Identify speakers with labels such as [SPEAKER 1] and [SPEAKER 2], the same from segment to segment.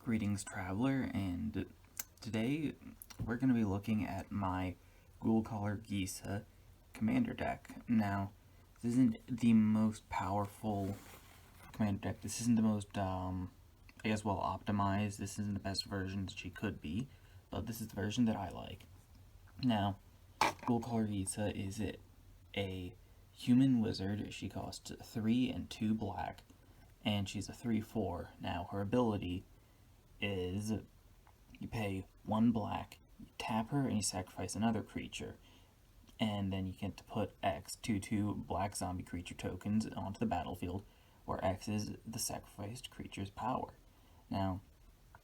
[SPEAKER 1] Greetings, Traveler, and today we're going to be looking at my Ghoulcaller Gisa commander deck. Now, this isn't the most powerful commander deck. This isn't the most, well optimized. This isn't the best version that she could be, but this is the version that I like. Now, Ghoulcaller Gisa is a human wizard. She costs 3 and 2 black, and she's a 3/4. Now, her ability is you pay 1 black, you tap her, and you sacrifice another creature. And then you get to put X, 2/2 black zombie creature tokens onto the battlefield, where X is the sacrificed creature's power. Now,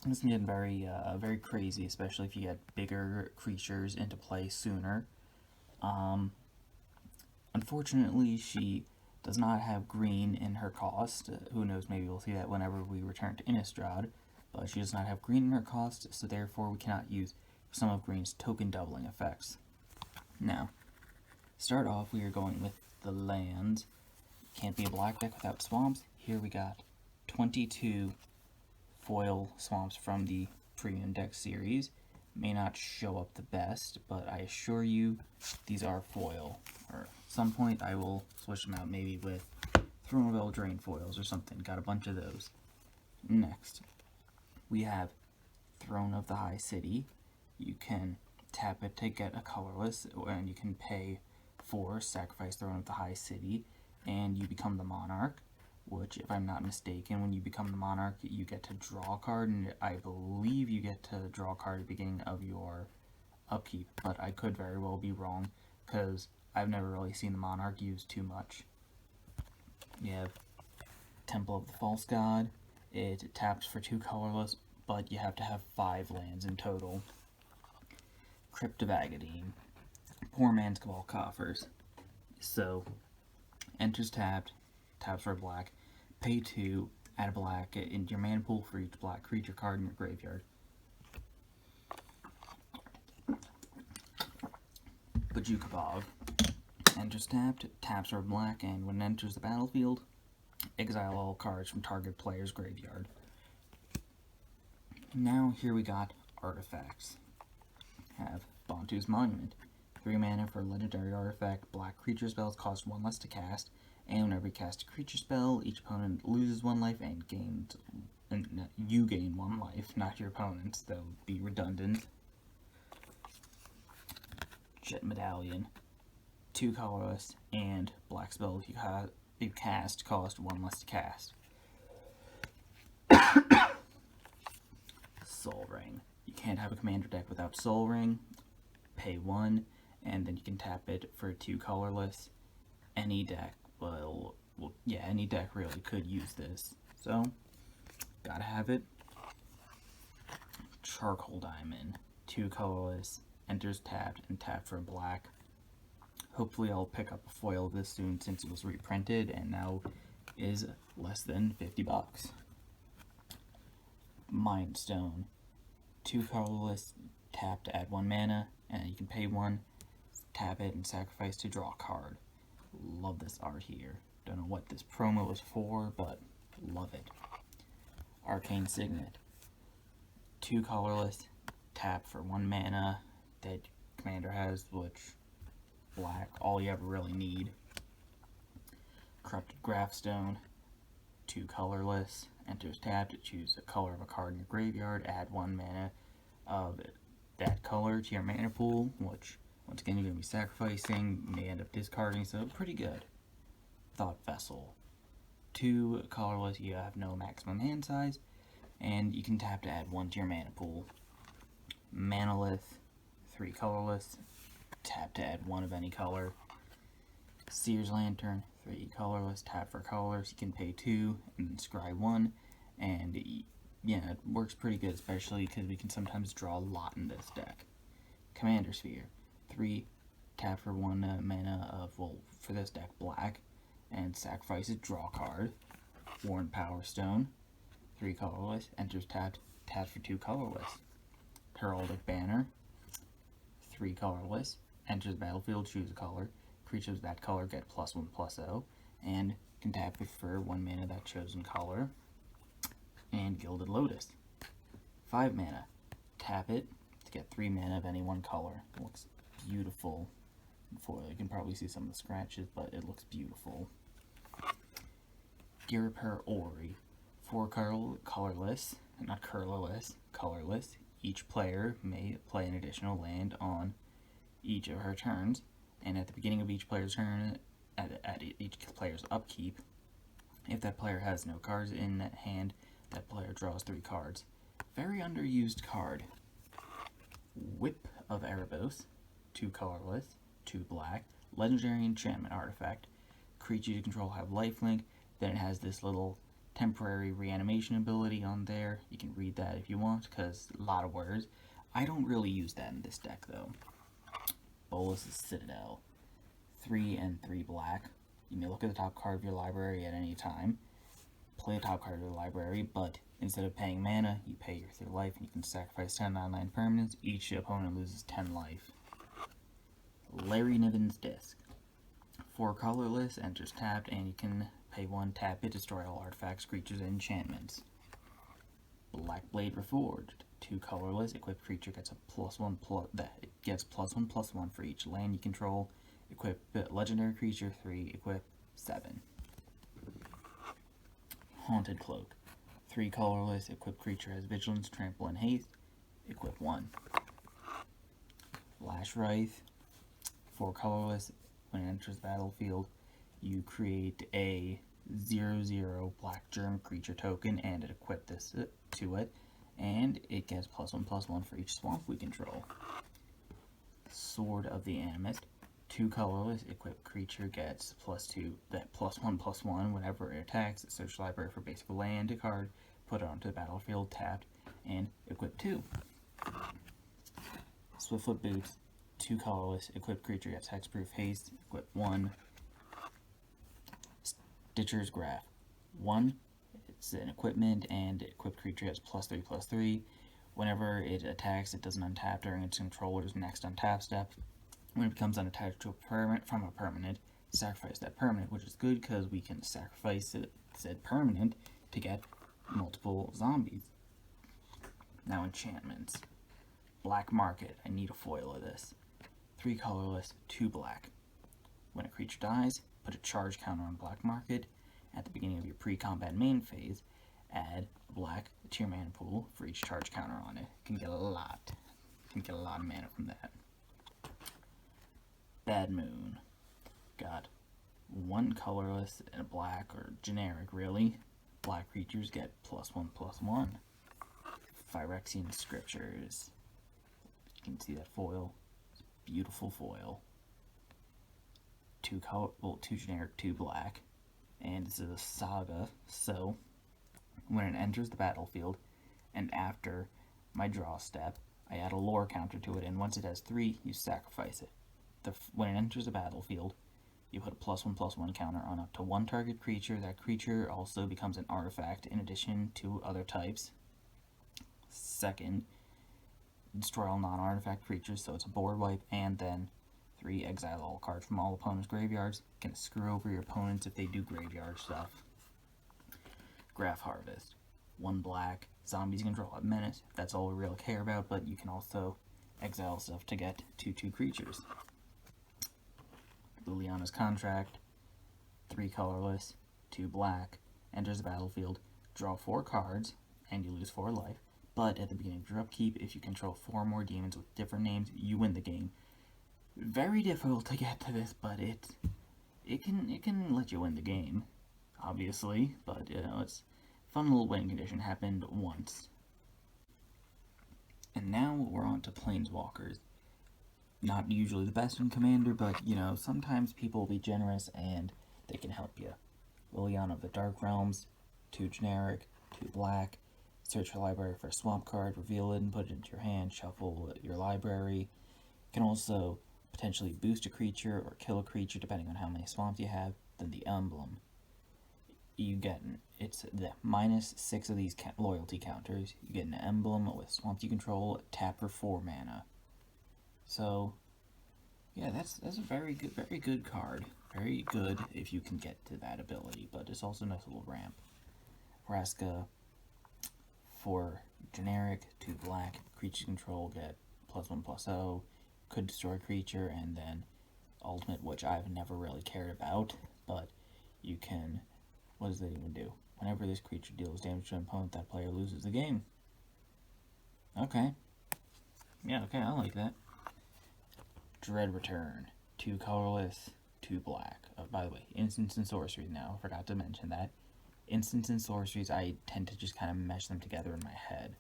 [SPEAKER 1] this can get very crazy, especially if you get bigger creatures into play sooner. Unfortunately, she does not have green in her cost. Who knows, maybe we'll see that whenever we return to Innistrad. But she does not have green in her cost, so therefore we cannot use some of green's token doubling effects. Now, start off, we are going with the lands. Can't be a black deck without swamps. Here we got 22 foil swamps from the premium deck series. May not show up the best, but I assure you these are foil. Or at some point I will switch them out, maybe with Throne of Eldraine foils or something. Got a bunch of those. Next, we have Throne of the High City. You can tap it to get a colorless, and you can pay 4, sacrifice Throne of the High City, and you become the Monarch, which, if I'm not mistaken, when you become the Monarch, you get to draw a card, and I believe you get to draw a card at the beginning of your upkeep, but I could very well be wrong, because I've never really seen the Monarch used too much. You have Temple of the False God. It taps for 2 colorless, but you have to have 5 lands in total. Crypt of Agadine. Poor man's Cabal Coffers. So, enters tapped, taps for black, pay 2, add a black into your mana pool for each black creature card in your graveyard. Bajukabog. Enters tapped, taps for black, and when it enters the battlefield, exile all cards from target player's graveyard. Now, here we got artifacts. Have Bantu's Monument. 3 mana for a legendary artifact. Black creature spells cost 1 less to cast, and whenever you cast a creature spell, each opponent loses 1 life and gains. And you gain 1 life, not your opponents. That would be redundant. Jet Medallion. 2 colorless, and black spells you cast cost 1 less to cast. Soul Ring. You can't have a commander deck without Soul Ring. Pay 1, and then you can tap it for 2 colorless. Any deck any deck really could use this. So, gotta have it. Charcoal Diamond. 2 colorless, enters tapped, and tapped for black. Hopefully I'll pick up a foil of this soon since it was reprinted and now is less than $50. Mind Stone. 2 colorless, tap to add 1 mana, and you can pay 1, tap it, and sacrifice to draw a card. Love this art here. Don't know what this promo was for, but love it. Arcane Signet. 2 colorless, tap for 1 mana that commander has, which black, all you ever really need. Corrupted Graphstone. 2 colorless, enters tapped, choose the color of a card in your graveyard, add 1 mana of that color to your mana pool, which, once again, you're going to be sacrificing, you may end up discarding, so pretty good. Thought Vessel. 2 colorless, you have no maximum hand size, and you can tap to add 1 to your mana pool. Manolith. 3 colorless, tap to add 1 of any color. Seer's Lantern. 3 colorless, tap for colors, you can pay 2, and then scry 1, and yeah, it works pretty good, especially because we can sometimes draw a lot in this deck. Commander Sphere. 3, tap for 1 mana of, for this deck, black, and sacrifice it, draw a card. Worn Power Stone. 3 colorless, enters tapped, taps for 2 colorless. Heraldic Banner. 3 colorless, enters the battlefield, choose a color. Creatures of that color get +1/+0, and can tap it for 1 mana of that chosen color. And Gilded Lotus. 5 mana. Tap it to get 3 mana of any one color. It looks beautiful. Foil, you can probably see some of the scratches, but it looks beautiful. Ghoulcaller Ori. 4 colorless, not colorless, colorless. Each player may play an additional land on each of her turns, and at the beginning of each player's turn, at each player's upkeep, if that player has no cards in that hand, that player draws 3 cards. Very underused card. Whip of Erebos. 2 colorless, 2 black. Legendary enchantment artifact. Creatures you control have lifelink. Then it has this little temporary reanimation ability on there. You can read that if you want, because a lot of words. I don't really use that in this deck, though. Bolus's Citadel. 3 and 3 black. You may look at the top card of your library at any time. Play a top card of your library, but instead of paying mana, you pay your 3 life, and you can sacrifice 10 online permanents. Each opponent loses 10 life. Larry Niven's Disc. 4 colorless, enters tapped, and you can pay 1, tap it, destroy all artifacts, creatures, and enchantments. Blackblade Reforged. 2 colorless, equipped creature gets a +1/+1 for each land you control. Equip legendary creature 3, equip 7. Haunted Cloak. 3 colorless, equipped creature has vigilance, trample, and haste. Equip 1. Lash Wraith. 4 colorless, when it enters the battlefield, you create a 0/0 black germ creature token and equip this to it, and it gets +1/+1 for each swamp we control. Sword of the Animist. 2 colorless, equipped creature gets +2, that +1/+1 whenever it attacks. Search library for basic land card, put it onto the battlefield, tapped, and equip 2. Swiftfoot Boots. 2 colorless, equipped creature gets hexproof, haste, equip 1. Stitcher's Graph. 1, it's an equipment, and equipped creature has +3/+3. Whenever it attacks, it doesn't untap during its controller's next untap step. When it becomes unattached to a permanent, sacrifice that permanent, which is good because we can sacrifice said permanent to get multiple zombies. Now enchantments. Black Market. I need a foil of this. 3 colorless, 2 black. When a creature dies, put a charge counter on Black Market. At the beginning of your pre-combat main phase, add a black to your mana pool for each charge counter on it. Can get a lot. Can get a lot of mana from that. Bad Moon. Got 1 colorless and a black, or generic really. Black creatures get +1/+1. Phyrexian Scriptures. You can see that foil. It's a beautiful foil. 2 generic, 2 black. And this is a saga, so when it enters the battlefield, and after my draw step, I add a lore counter to it, and once it has 3, you sacrifice it. When it enters the battlefield, you put a +1/+1 counter on up to 1 target creature. That creature also becomes an artifact in addition to other types. Second, destroy all non-artifact creatures, so it's a board wipe, and then 3, exile all cards from all opponents' graveyards. Can screw over your opponents if they do graveyard stuff. Graph Harvest. 1 black, zombies control have menace. That's all we really care about, but you can also exile stuff to get 2/2 creatures. Liliana's Contract. 3 colorless, 2 black, enters the battlefield, draw 4 cards, and you lose 4 life. But at the beginning of your upkeep, if you control 4 more demons with different names, you win the game. Very difficult to get to this, but it can let you win the game, obviously. But you know, it's a fun little win condition. Happened once. And now we're on to Planeswalkers. Not usually the best in Commander, but you know, sometimes people will be generous and they can help you. Liliana of the Dark Realms. 2 generic, 2 black. Search your library for a swamp card, reveal it and put it into your hand, shuffle your library. You can also potentially boost a creature or kill a creature depending on how many swamps you have. Then the emblem. You get it's the -6 of these loyalty counters. You get an emblem with swamps you control, tap for 4 mana. So yeah, that's a very good card. Very good if you can get to that ability, but it's also a nice little ramp. Vraska. For generic, 2 black. Creature control get +1/+0. Could destroy a creature, and then ultimate, which I've never really cared about, but you can. What does that even do? Whenever this creature deals damage to an opponent, that player loses the game. Okay. Yeah, okay, I like that. Dread Return. 2 colorless, 2 black. Oh, by the way, instants and sorceries now. I forgot to mention that. Instants and sorceries, I tend to just kind of mesh them together in my head.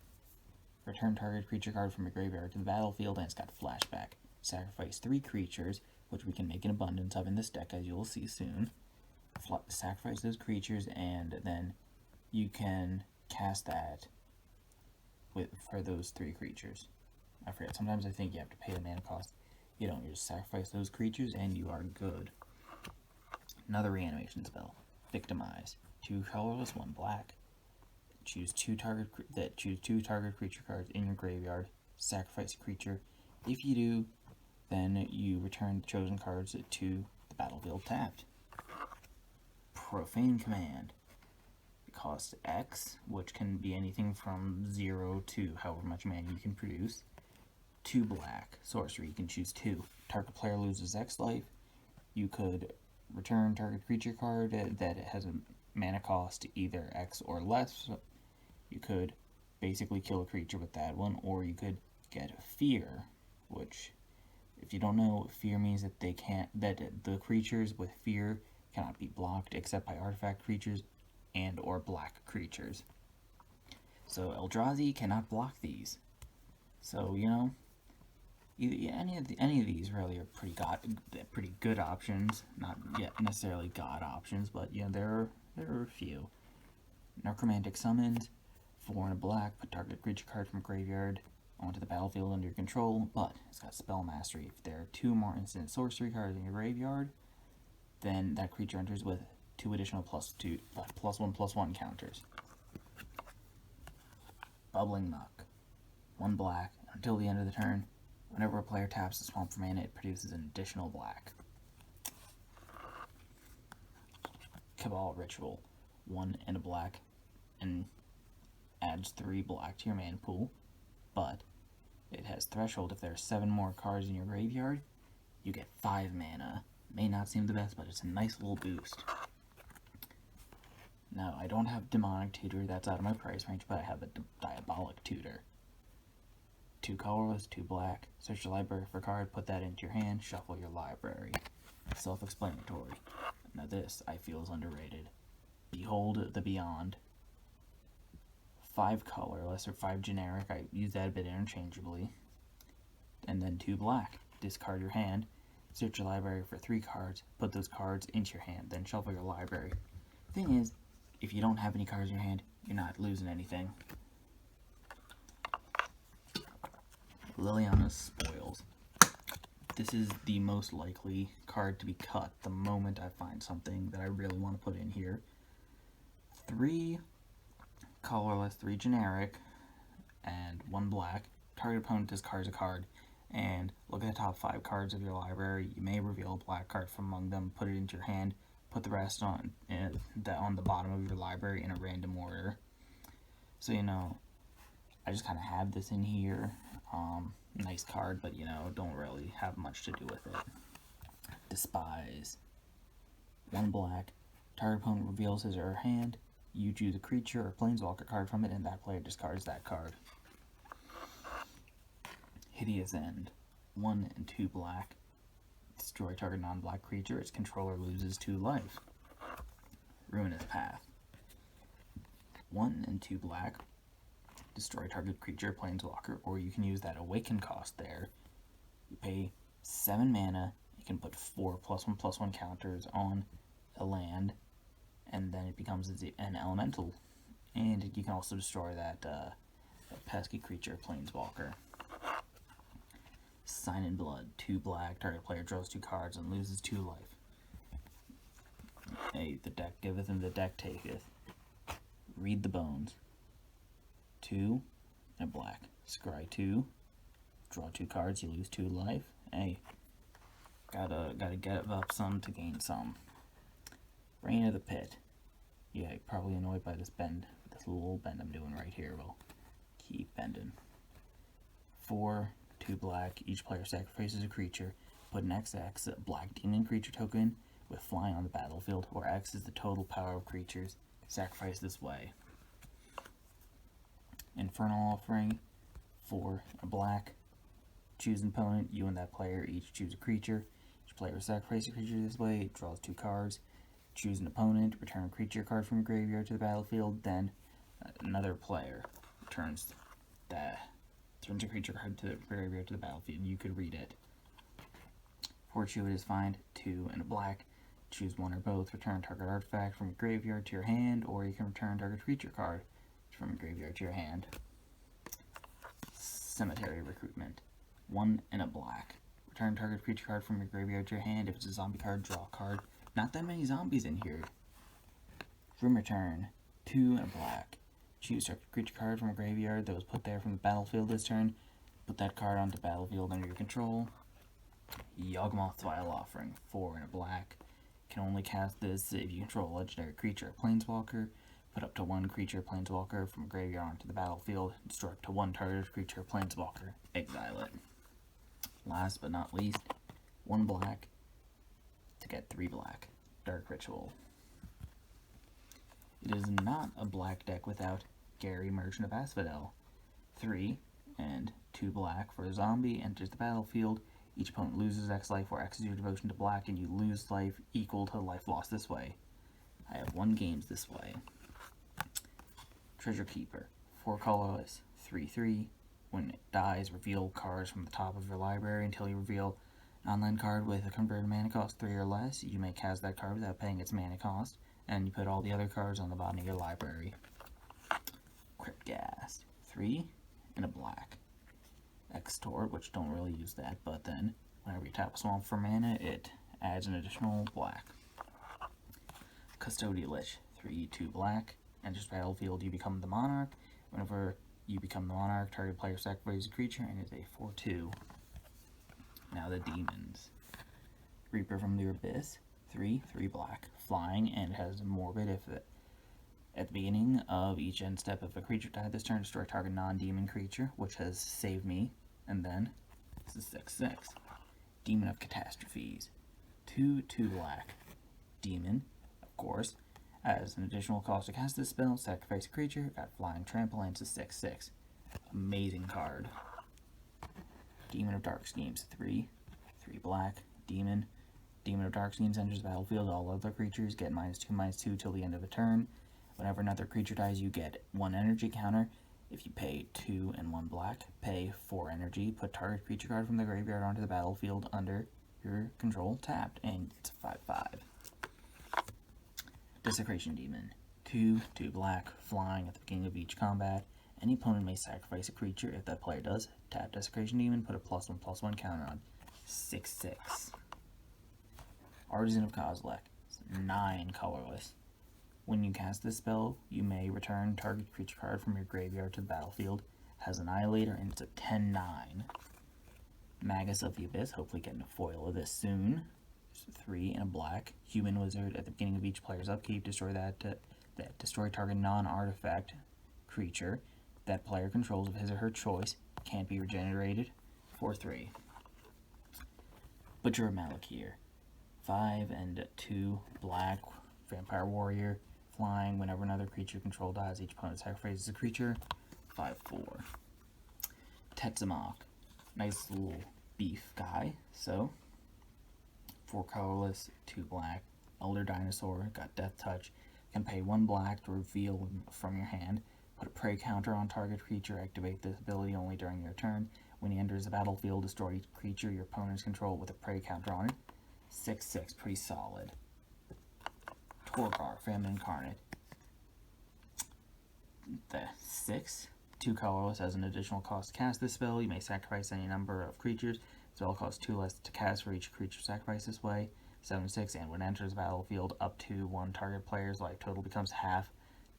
[SPEAKER 1] Return target creature card from your graveyard to the battlefield, and it's got flashback. Sacrifice 3 creatures, which we can make an abundance of in this deck, as you will see soon. Sacrifice those creatures, and then you can cast that for those 3 creatures. I forget, sometimes I think you have to pay the mana cost. You don't, you just sacrifice those creatures and you are good. Another reanimation spell. Victimize. 2 colorless, 1 black. Choose 2 target creature cards in your graveyard. Sacrifice a creature. If you do, then you return the chosen cards to the battlefield tapped. Profane Command. It costs X, which can be anything from 0 to however much mana you can produce. 2 black. Sorcery. You can choose 2. Target player loses X life. You could return target creature card that has a mana cost either X or less. You could basically kill a creature with that one, or you could get Fear, which, if you don't know, Fear means that the creatures with Fear cannot be blocked except by artifact creatures and or black creatures. So Eldrazi cannot block these. So, you know, any of these really are pretty good options. Not yet necessarily god options, but yeah, there are a few. Necromantic Summons, 4 and a black. Put target creature card from graveyard onto the battlefield under your control, but it's got Spell Mastery. If there are 2 more instant sorcery cards in your graveyard, then that creature enters with 2 additional +1/+1 counters. Bubbling Muck, 1 black. Until the end of the turn, whenever a player taps the swamp for mana, it produces an additional black. Cabal Ritual, 1 and a black, and adds 3 black to your mana pool, but it has threshold. If there are 7 more cards in your graveyard, you get 5 mana. May not seem the best, but it's a nice little boost. Now, I don't have Demonic Tutor, that's out of my price range, but I have a Diabolic Tutor. 2 colorless, 2 black. Search your library for a card, put that into your hand, shuffle your library. Self-explanatory. Now this, I feel, is underrated. Behold the Beyond. 5 colorless or 5 generic, I use that a bit interchangeably. And then 2 black. Discard your hand, search your library for 3 cards, put those cards into your hand, then shuffle your library. Thing is, if you don't have any cards in your hand, you're not losing anything. Liliana's Spoils. This is the most likely card to be cut the moment I find something that I really want to put in here. 3 colorless, 3 generic, and 1 black. Target opponent discards a card, and look at the top 5 cards of your library. You may reveal a black card from among them, put it into your hand, put the rest on the bottom of your library in a random order. So, you know, I just kind of have this in here. Nice card, but, you know, don't really have much to do with it. Despise. 1 black. Target opponent reveals his or her hand. You choose a creature or planeswalker card from it, and that player discards that card. Hideous End. 1 and 2 black. Destroy target non-black creature. Its controller loses 2 life. Ruinous Path. 1 and 2 black. Destroy target creature, planeswalker, or you can use that awaken cost there. You pay 7 mana. You can put 4 +1/+1 counters on a land, and then it becomes an elemental. And you can also destroy that pesky creature, planeswalker. Sign in Blood. 2 black. Target player draws 2 cards and loses 2 life. Hey, the deck giveth and the deck taketh. Read the Bones. 2 and black. Scry 2. Draw 2 cards, you lose 2 life. Hey, gotta get up some to gain some. Reign of the Pit. Yeah, you're probably annoyed by this little bend I'm doing right here. Well, keep bending. 4, 2 black, each player sacrifices a creature. Put an XX, a black demon creature token with flying on the battlefield, where X is the total power of creatures. Sacrifice this way. Infernal Offering, 4, a black. Choose an opponent, you and that player each choose a creature. Each player sacrifices a creature this way, draws 2 cards. Choose an opponent, return a creature card from your graveyard to the battlefield, then another player returns a creature card to the graveyard to the battlefield. You could read it. Fortuitous Find, 2 and a black. Choose one or both, return target artifact from your graveyard to your hand, or you can return target creature card from your graveyard to your hand. Cemetery Recruitment, 1 and a black. Return target creature card from your graveyard to your hand. If it's a zombie card, draw a card. Not that many zombies in here. From return, 2 and a black. Choose a creature card from a graveyard that was put there from the battlefield this turn. Put that card onto the battlefield under your control. Yawgmoth's Vile Offering, 4 and a black. Can only cast this if you control a legendary creature or planeswalker. Put up to 1 creature or planeswalker from a graveyard onto the battlefield. Destroy up to 1 targeted creature or planeswalker. Exile it. Last but not least, 1 black to get 3 black. Dark Ritual. It is not a black deck without Gary, Merchant of Asphodel. 3 and 2 black for a zombie enters the battlefield. Each opponent loses X life, where X is your devotion to black, and you lose life equal to life lost this way. I have 1 games this way. Treasure Keeper, 4 colorless, 3/3. When it dies, reveal cards from the top of your library until you reveal an online card with a converted mana cost 3 or less. You may cast that card without paying its mana cost, and you put all the other cards on the bottom of your library. Cryptghast, 3 and a black. Extort, which don't really use that, but then whenever you tap a swamp for mana, it adds an additional black. Custodial Lich, 3, 2 black. Enters battlefield, you become the monarch. Whenever you become the monarch, target player sacrifices a creature, and it's a 4/2. Now the demons. Reaper from the Abyss, 3 black. Flying, and it has Morbid. If it, at the beginning of each end step, if a creature died this turn, destroy target non-demon creature, which has saved me. And then, this is 6/6. Demon of Catastrophes, 2 black. Demon, of course. As an additional cost to cast this spell, sacrifice a creature, got Flying Trample, and it's a 6/6. Amazing card. Demon of Dark Schemes, 3 black. Demon of Dark Schemes enters the battlefield. All other creatures get -2/-2 till the end of the turn. Whenever another creature dies, you get 1 energy counter. If you pay 2 and 1 black, pay 4 energy. Put target creature card from the graveyard onto the battlefield under your control tapped, and it's a 5/5. Desecration Demon, 2 black. Flying at the beginning of each combat. Any opponent may sacrifice a creature. If that player does, tap Desecration Demon, put a +1/+1 counter on. 6/6. Artisan of Kozilek, 9 colorless. When you cast this spell, you may return target creature card from your graveyard to the battlefield. Has Annihilator, and it's a 10/9. Magus of the Abyss, hopefully getting a foil of this soon. 3 and a black. Human Wizard, at the beginning of each player's upkeep, destroy destroy target non-artifact creature that player controls of his or her choice. Can't be regenerated. 4/3. Butcher of Malakir, 5 and 2 black. Vampire Warrior, flying. Whenever another creature control dies, each opponent sacrifices a creature. 5/4. Tetzamok, nice little beef guy. So 4 colorless, 2 black. Elder Dinosaur, got Death Touch. Can pay 1 black to reveal from your hand. Put a prey counter on target creature. Activate this ability only during your turn. When he enters the battlefield, destroy each creature your opponents control with a prey counter on it. 6/6, pretty solid. Torgar, Famine Incarnate. The 6, 2 colorless. As an additional cost to cast this spell, you may sacrifice any number of creatures. Spell costs 2 less to cast for each creature sacrificed this way. 7/6, and when it enters the battlefield, up to 1 target player's life total becomes half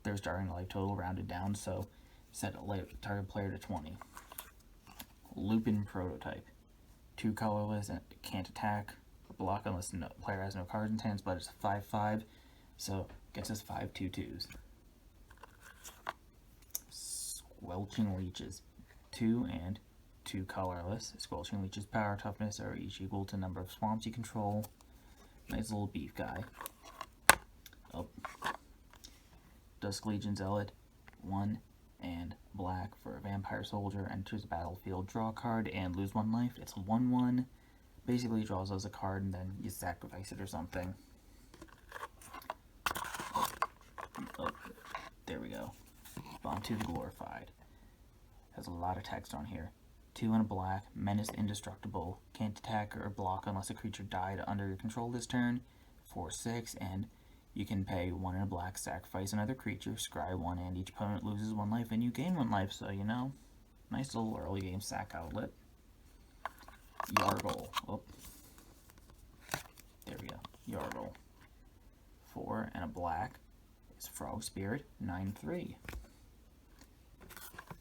[SPEAKER 1] their starting life total, rounded down, so set a target player to 20. Lupin Prototype, 2 colorless, and it can't attack or block unless the player has no cards in hands, but it's 5/5, so gets us 5/2/2s. Squelching Leeches. 2 and 2 colorless. Squelching Leech's power toughness are each equal to number of swamps you control. Nice little beef guy. Oh. Dusk Legion Zealot. 1 and black for a vampire soldier. Enters the battlefield, draw a card, and lose 1 life. It's 1/1. Basically draws us a card and then you sacrifice it or something. Oh, there we go. Bontu the Glorified. Has a lot of text on here. 2 and a black, Menace Indestructible. Can't attack or block unless a creature died under your control this turn. 4/6, and you can pay 1 and a black, sacrifice another creature, scry 1, and each opponent loses 1 life, and you gain 1 life, so you know, nice little early game sack outlet. Yargle. Oh. There we go. Yargle. 4 and a black. It's Frog Spirit. 9/3.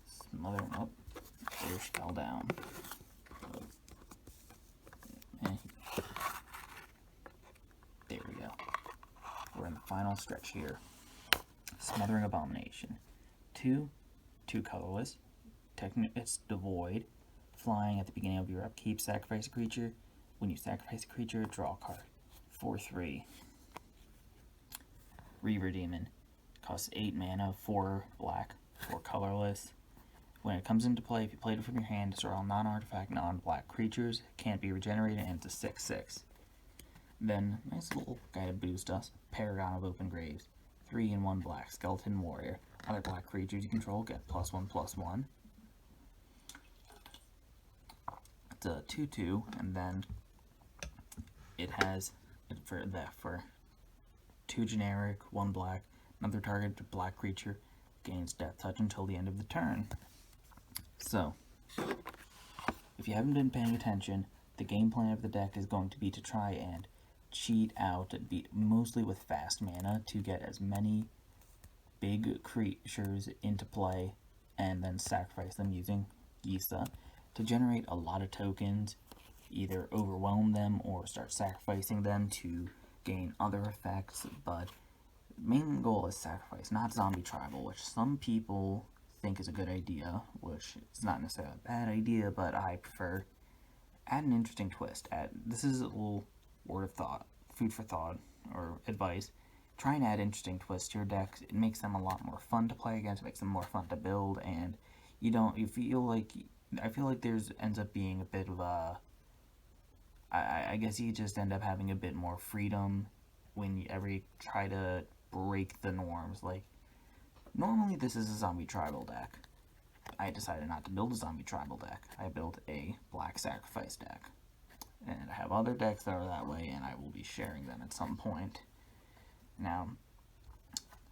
[SPEAKER 1] Smother. Oh. There she fell down. Oh. There we go. We're in the final stretch here. Smothering Abomination. 2 colorless. It's devoid. Flying at the beginning of your upkeep, sacrifice a creature. When you sacrifice a creature, draw a card. 4/3. Reaver Demon. Costs 8 mana, 4 black, 4 colorless. When it comes into play, if you played it from your hand, destroy all non-artifact, non-black creatures. Can't be regenerated, and it's a 6/6. Then, nice little guy to boost us. Paragon of Open Graves. 3 and 1 black, Skeleton Warrior. Other black creatures you control get +1/+1. It's a 2/2, and then it has for 2 generic, 1 black. Another target black creature gains Death Touch until the end of the turn. So, if you haven't been paying attention, the game plan of the deck is going to be to try and cheat out, mostly with fast mana, to get as many big creatures into play and then sacrifice them using Gisa to generate a lot of tokens, either overwhelm them or start sacrificing them to gain other effects, but main goal is sacrifice, not zombie tribal, which some people think is a good idea, which is not necessarily a bad idea, but I prefer. Add an interesting twist. This is a little word of thought, food for thought, or advice. Try and add interesting twists to your decks. It makes them a lot more fun to play against, it makes them more fun to build, and I feel like there's ends up being a bit of a, I guess you just end up having a bit more freedom when you ever try to break the norms. Like, normally this is a zombie tribal deck. I decided not to build a zombie tribal deck. I built a black sacrifice deck. And I have other decks that are that way, and I will be sharing them at some point. Now,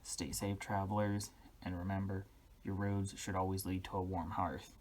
[SPEAKER 1] stay safe, travelers, and remember, your roads should always lead to a warm hearth.